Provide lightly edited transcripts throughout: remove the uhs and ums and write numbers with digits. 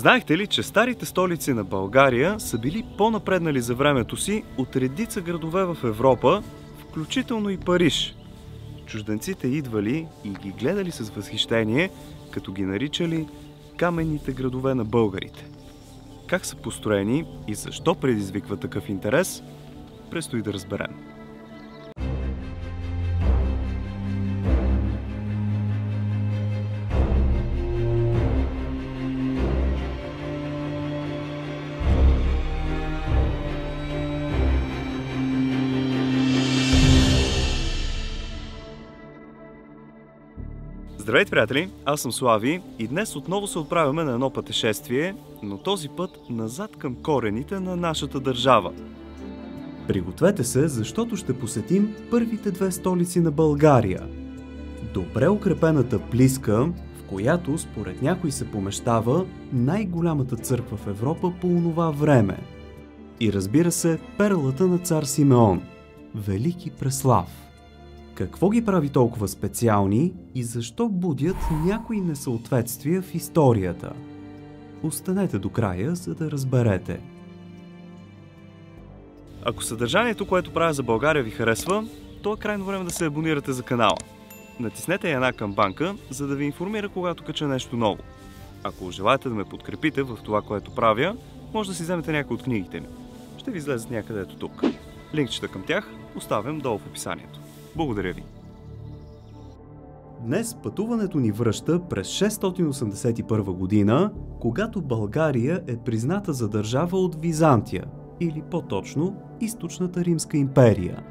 Знаехте ли, че старите столици на България са били по-напреднали за времето си от редица градове в Европа, включително и Париж? Чужденците идвали и ги гледали с възхищение, като ги наричали каменните градове на българите. Как са построени и защо предизвиква такъв интерес, предстои да разберем. Здравейте, приятели! Аз съм Слави и днес отново се отправяме на едно пътешествие, но този път назад към корените на нашата държава. Пригответе се, защото ще посетим първите две столици на България. Добре укрепената Плиска, в която според някой се помещава най-голямата църква в Европа по онова време. И разбира се, перлата на цар Симеон – Велики Преслав. Какво ги прави толкова специални и защо будят някои несъответствия в историята? Останете до края, за да разберете. Ако съдържанието, което правя за България, ви харесва, то е крайно време да се абонирате за канала. Натиснете една камбанка, за да ви информира, когато кача нещо ново. Ако желаете да ме подкрепите в това, което правя, може да си вземете някои от книгите ми. Ще ви излезат някъде ето тук. Линкчета към тях оставям долу в описанието. Благодаря ви! Днес пътуването ни връща през 681 година, когато България е призната за държава от Византия, или по-точно Източната Римска империя.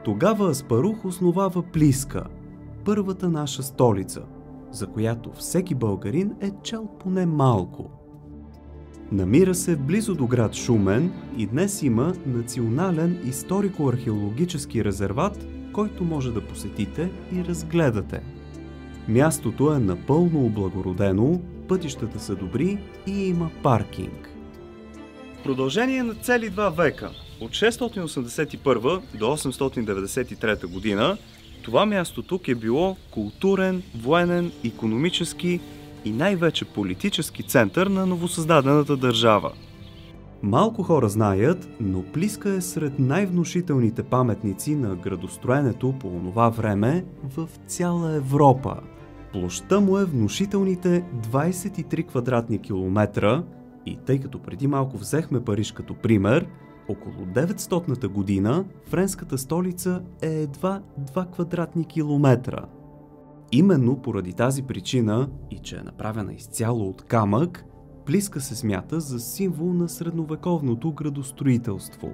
Тогава Аспарух основава Плиска, първата наша столица, за която всеки българин е чел поне малко. Намира се близо до град Шумен и днес има национален историко-археологически резерват, който може да посетите и разгледате. Мястото е напълно облагородено, пътищата са добри и има паркинг. В продължение на цели 2 века, от 681 до 893 година, това място тук е било културен, военен, икономически и най-вече политически център на новосъздадената държава. Малко хора знаят, но Плиска е сред най-внушителните паметници на градостроенето по онова време в цяла Европа. Площта му е внушителните 23 квадратни километра и тъй като преди малко взехме Париж като пример, около 900-та година френската столица е едва 2 квадратни километра. Именно поради тази причина и че е направена изцяло от камък, Плиска се смята за символ на средновековното градостроителство.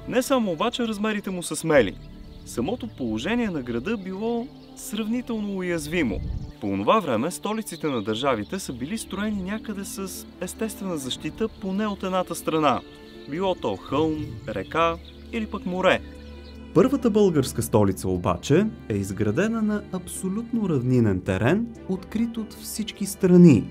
Не само обаче размерите му са смели. Самото положение на града било сравнително уязвимо. По това време столиците на държавите са били строени някъде с естествена защита поне от едната страна. Било то хълм, река или пък море. Първата българска столица обаче е изградена на абсолютно равнинен терен, открит от всички страни.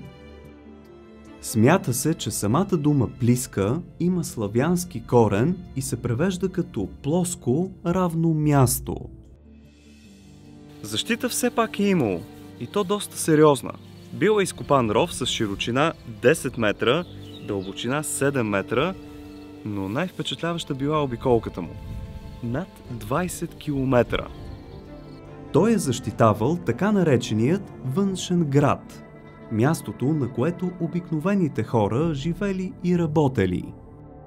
Смята се, че самата дума Плиска има славянски корен и се превежда като плоско, равно място. Защита все пак е имало, и то доста сериозна. Бил е изкопан ров с широчина 10 метра, дълбочина 7 метра, но най-впечатляваща била обиколката му – над 20 км. Той е защитавал така нареченият външен град, мястото, на което обикновените хора живели и работели.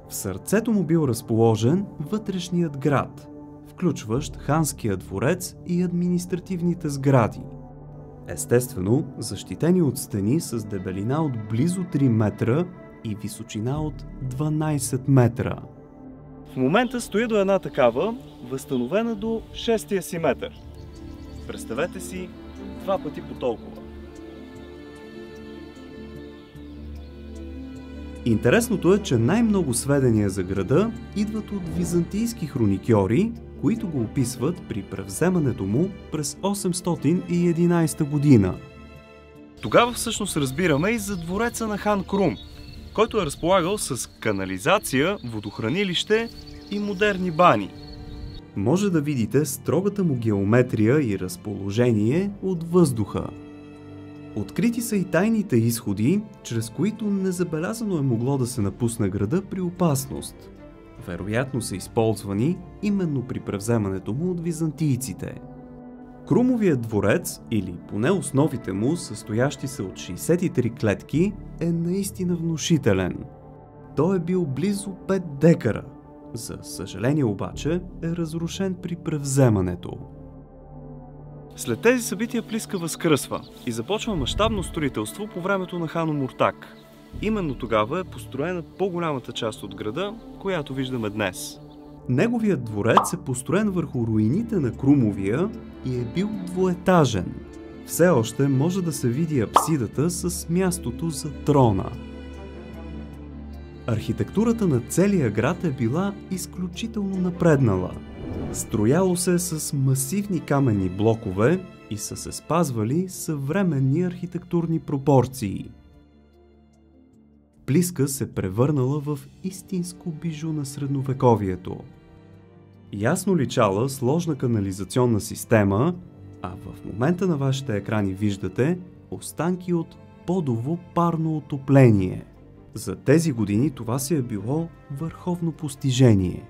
В сърцето му бил разположен вътрешният град, включващ ханския дворец и административните сгради. Естествено, защитени от стени с дебелина от близо 3 метра и височина от 12 метра. В момента стои до една такава, възстановена до 6-тия си метър. Представете си 2 пъти по толкова. Интересното е, че най-много сведения за града идват от византийски хроникьори, които го описват при превземането му през 811 година. Тогава всъщност разбираме и за двореца на хан Крум, който е разполагал с канализация, водохранилище и модерни бани. Може да видите строгата му геометрия и разположение от въздуха. Открити са и тайните изходи, чрез които незабелязано е могло да се напусне града при опасност. Вероятно са използвани именно при превземането му от византийците. Крумовият дворец, или поне основите му, състоящи се от 63 клетки, е наистина внушителен. Той е бил близо 5 декара. За съжаление обаче е разрушен при превземането. След тези събития Плиска възкръсва и започва мащабно строителство по времето на хан Омуртаг. Именно тогава е построена по-голямата част от града, която виждаме днес. Неговият дворец е построен върху руините на Крумовия и е бил двуетажен. Все още може да се види апсидата с мястото за трона. Архитектурата на целия град е била изключително напреднала. Строяло се с масивни каменни блокове и са се спазвали съвременни архитектурни пропорции. Плиска се превърнала в истинско бижу на средновековието. Ясно личала сложна канализационна система, а в момента на вашите екрани виждате останки от подово парно отопление. За тези години това си е било върховно постижение.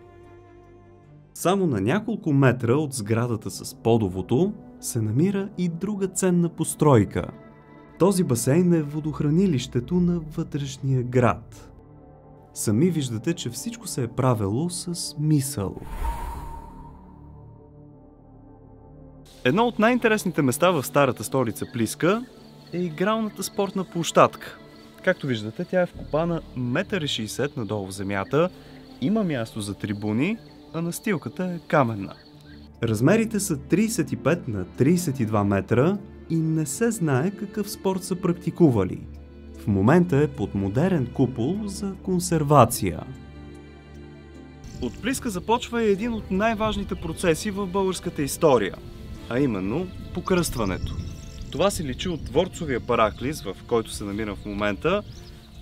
Само на няколко метра от сградата с подовото се намира и друга ценна постройка. Този басейн е водохранилището на вътрешния град. Сами виждате, че всичко се е правило с мисъл. Едно от най-интересните места в старата столица Плиска е игралната спортна площадка. Както виждате, тя е вкопана 1,60 м надолу в земята, има място за трибуни, а настилката е каменна. Размерите са 35 на 32 метра и не се знае какъв спорт са практикували. В момента е под модерен купол за консервация. От Плиска започва и един от най-важните процеси в българската история, а именно покръстването. Това се личи от дворцовия параклис, в който се намирам в момента,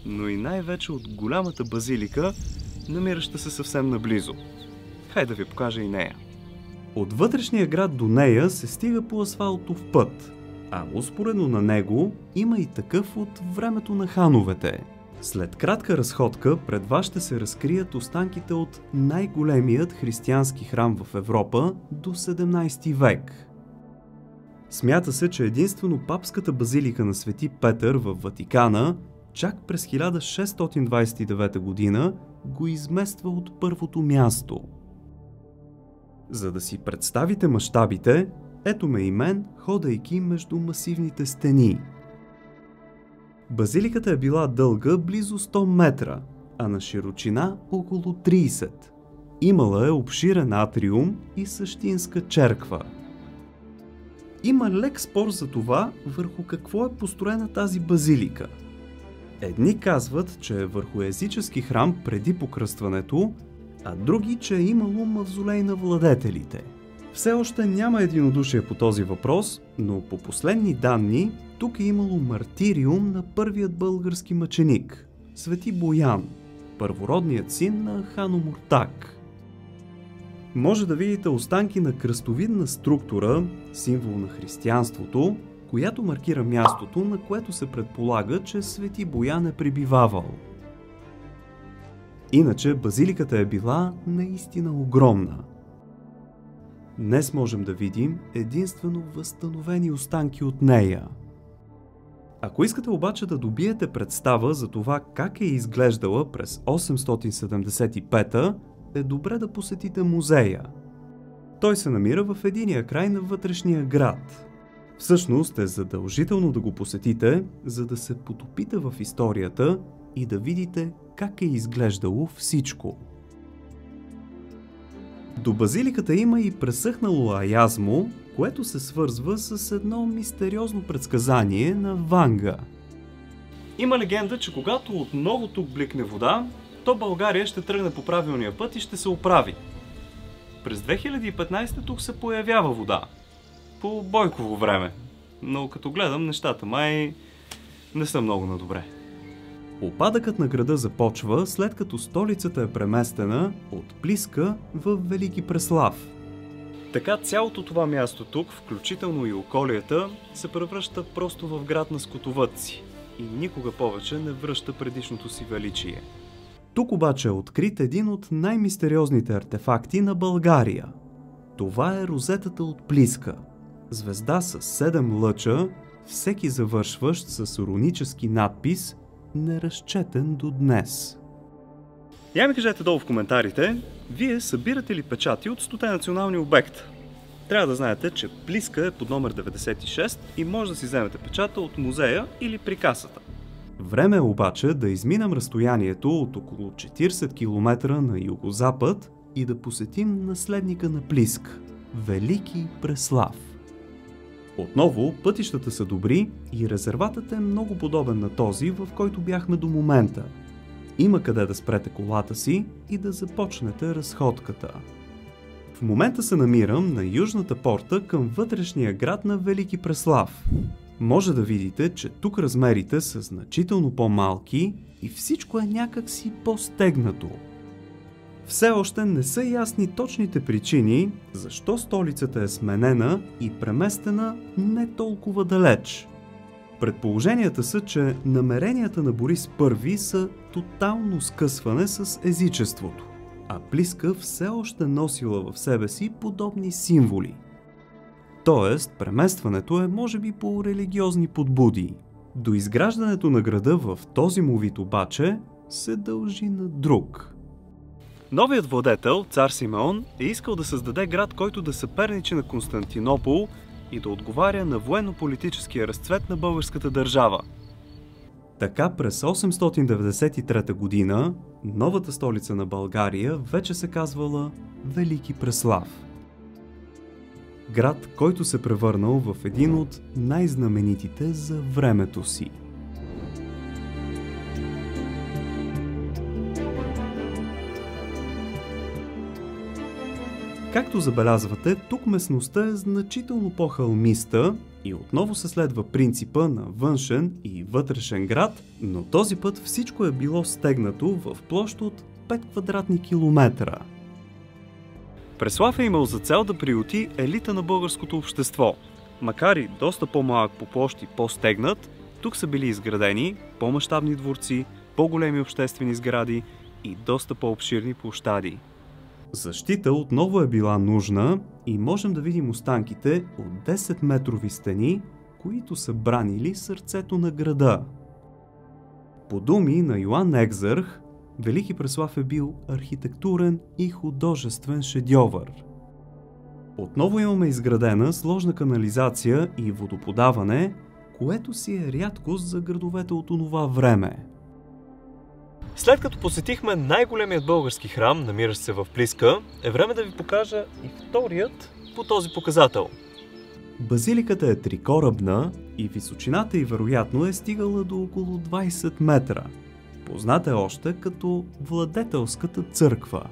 но и най-вече от голямата базилика, намираща се съвсем наблизо. Хайде да ви покажа и нея. От вътрешния град до нея се стига по асфалтов път, а успоредно на него има и такъв от времето на хановете. След кратка разходка пред вас ще се разкрият останките от най-големият християнски храм в Европа до 17 век. Смята се, че единствено папската базилика на Свети Петър във Ватикана чак през 1629 година го измества от първото място. За да си представите мащабите, ето ме и мен, ходейки между масивните стени. Базиликата е била дълга близо 100 метра, а на широчина около 30. Имала е обширен атриум и същинска черква. Има лек спор за това върху какво е построена тази базилика. Едни казват, че е върху езически храм преди покръстването, а други, че е имало мавзолей на владетелите. Все още няма единодушие по този въпрос, но по последни данни тук е имало мартириум на първият български мъченик – Свети Боян, първородният син на хан Омуртаг. Може да видите останки на кръстовидна структура, символ на християнството, която маркира мястото, на което се предполага, че Свети Боян е пребивавал. Иначе базиликата е била наистина огромна. Днес можем да видим единствено възстановени останки от нея. Ако искате обаче да добиете представа за това как е изглеждала през 875-та, е добре да посетите музея. Той се намира в единия край на вътрешния град. Всъщност е задължително да го посетите, за да се потопите в историята и да видите как е изглеждало всичко. До базиликата има и пресъхнало аязмо, което се свързва с едно мистериозно предсказание на Ванга. Има легенда, че когато отново тук бликне вода, то България ще тръгне по правилния път и ще се оправи. През 2015 тук се появява вода. По Бойково време. Но като гледам, нещата май не са много на добре. Опадъкът на града започва след като столицата е преместена от Плиска в Велики Преслав. Така цялото това място тук, включително и околията, се превръща просто в град на скотовъдци и никога повече не връща предишното си величие. Тук обаче е открит един от най-мистериозните артефакти на България. Това е розетата от Плиска. Звезда с 7 лъча, всеки завършващ с рунически надпис, неразчетен до днес. Я ми кажете долу в коментарите, вие събирате ли печати от 100 национални обекта? Трябва да знаете, че Плиска е под номер 96 и може да си вземете печата от музея или при касата. Време е обаче да изминем разстоянието от около 40 км на югозапад и да посетим наследника на Плиск – Велики Преслав. Отново пътищата са добри и резерватът е много подобен на този, в който бяхме до момента. Има къде да спрете колата си и да започнете разходката. В момента се намирам на южната порта към вътрешния град на Велики Преслав. Може да видите, че тук размерите са значително по-малки и всичко е някакси по-стегнато. Все още не са ясни точните причини, защо столицата е сменена и преместена не толкова далеч. Предположенията са, че намеренията на Борис I са тотално скъсване с езичеството, а Плиска все още носила в себе си подобни символи. Тоест, преместването е може би по религиозни подбуди. До изграждането на града в този му вид обаче се дължи на друг. Новият владетел, цар Симеон, е искал да създаде град, който да съперничи на Константинопол и да отговаря на военно-политическия разцвет на българската държава. Така през 893 година новата столица на България вече се казвала Велики Преслав. Град, който се превърнал в един от най-знаменитите за времето си. Както забелязвате, тук местността е значително по-хълмиста и отново се следва принципа на външен и вътрешен град, но този път всичко е било стегнато в площ от 5 квадратни километра. Преслав е имал за цел да приюти елита на българското общество. Макар и доста по-малък по площ и по-стегнат, тук са били изградени по-мащабни дворци, по-големи обществени сгради и доста по-обширни площади. Защита отново е била нужна и можем да видим останките от 10-метрови стени, които са бранили сърцето на града. По думи на Йоан Екзърх, Велики Преслав е бил архитектурен и художествен шедьовър. Отново имаме изградена сложна канализация и водоподаване, което си е рядкост за градовете от онова време. След като посетихме най-големият български храм, намиращ се в Плиска, е време да ви покажа и вторият по този показател. Базиликата е трикорабна и височината й вероятно е стигала до около 20 метра. Позната е още като Владетелската църква.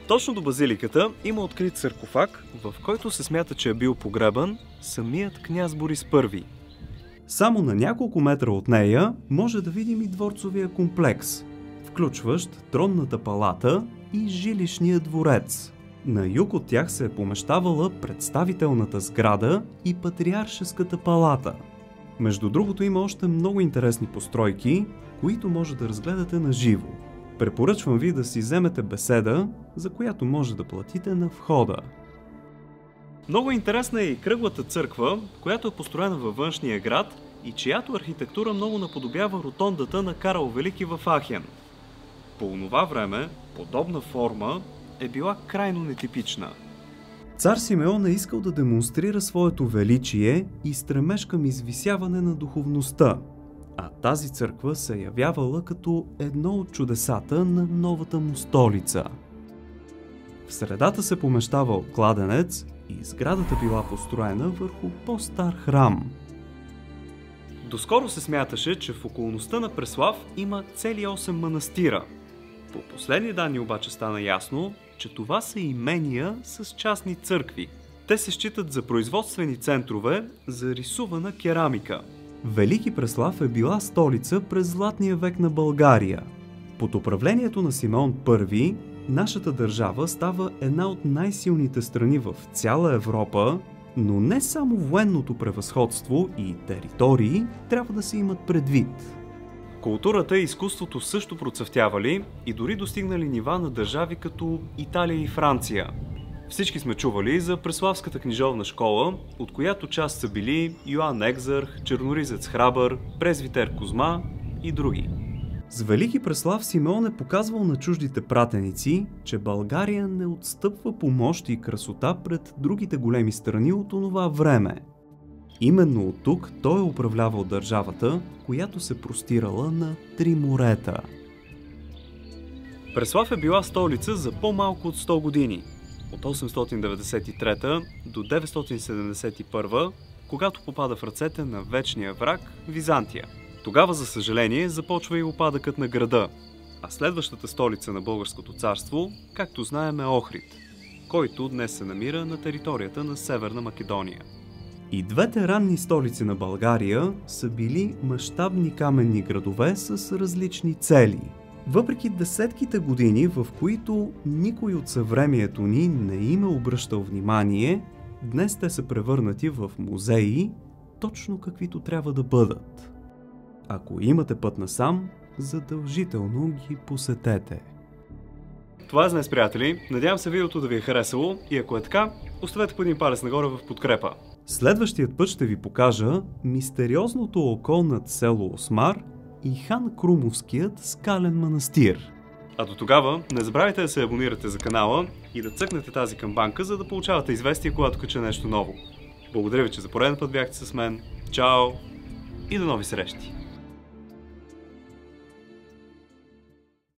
Точно до базиликата има открит саркофаг, в който се смята, че е бил погребан самият княз Борис I. Само на няколко метра от нея може да видим и дворцовия комплекс, включващ тронната палата и жилищния дворец. На юг от тях се е помещавала представителната сграда и патриаршеската палата. Между другото има още много интересни постройки, които може да разгледате на живо. Препоръчвам ви да си вземете беседа, за която може да платите на входа. Много интересна е и кръглата църква, която е построена във външния град и чиято архитектура много наподобява ротондата на Карл Велики в Ахен. По онова време, подобна форма е била крайно нетипична. Цар Симеон е искал да демонстрира своето величие и стремеж към извисяване на духовността, а тази църква се явявала като едно от чудесата на новата му столица. В средата се помещавал кладенец и сградата била построена върху по-стар храм. Доскоро се смяташе, че в околността на Преслав има цели 8 манастира. По последни данни обаче стана ясно, че това са имения с частни църкви. Те се считат за производствени центрове за рисувана керамика. Велики Преслав е била столица през Златния век на България. Под управлението на Симеон I нашата държава става една от най-силните страни в цяла Европа, но не само военното превъзходство и територии трябва да се имат предвид. Културата и изкуството също процъфтявали и дори достигнали нива на държави като Италия и Франция. Всички сме чували за Преславската книжовна школа, от която част са били Йоан Екзарх, Черноризец Храбър, Презвитер Козма и други. С Велики Преслав Симеон е показвал на чуждите пратеници, че България не отстъпва по мощ и красота пред другите големи страни от онова време. Именно от тук той е управлявал държавата, която се простирала на 3 морета. Преслав е била столица за по-малко от 100 години. От 893 до 971, когато попада в ръцете на вечния враг Византия. Тогава, за съжаление, започва и упадъкът на града, а следващата столица на Българското царство, както знаем, е Охрид, който днес се намира на територията на Северна Македония. И двете ранни столици на България са били мащабни каменни градове с различни цели. Въпреки десетките години, в които никой от съвремието ни не им е обръщал внимание, днес те са превърнати в музеи, точно каквито трябва да бъдат. Ако имате път насам, задължително ги посетете. Това е за днес, приятели. Надявам се видеото да ви е харесало и ако е така, оставете по един палец нагоре в подкрепа. Следващият път ще ви покажа мистериозното око над село Осмар и хан Крумовският скален манастир. А до тогава не забравяйте да се абонирате за канала и да цъкнете тази камбанка, за да получавате известия, когато кача нещо ново. Благодаря ви, че за пореден път бяхте с мен. Чао и до нови срещи!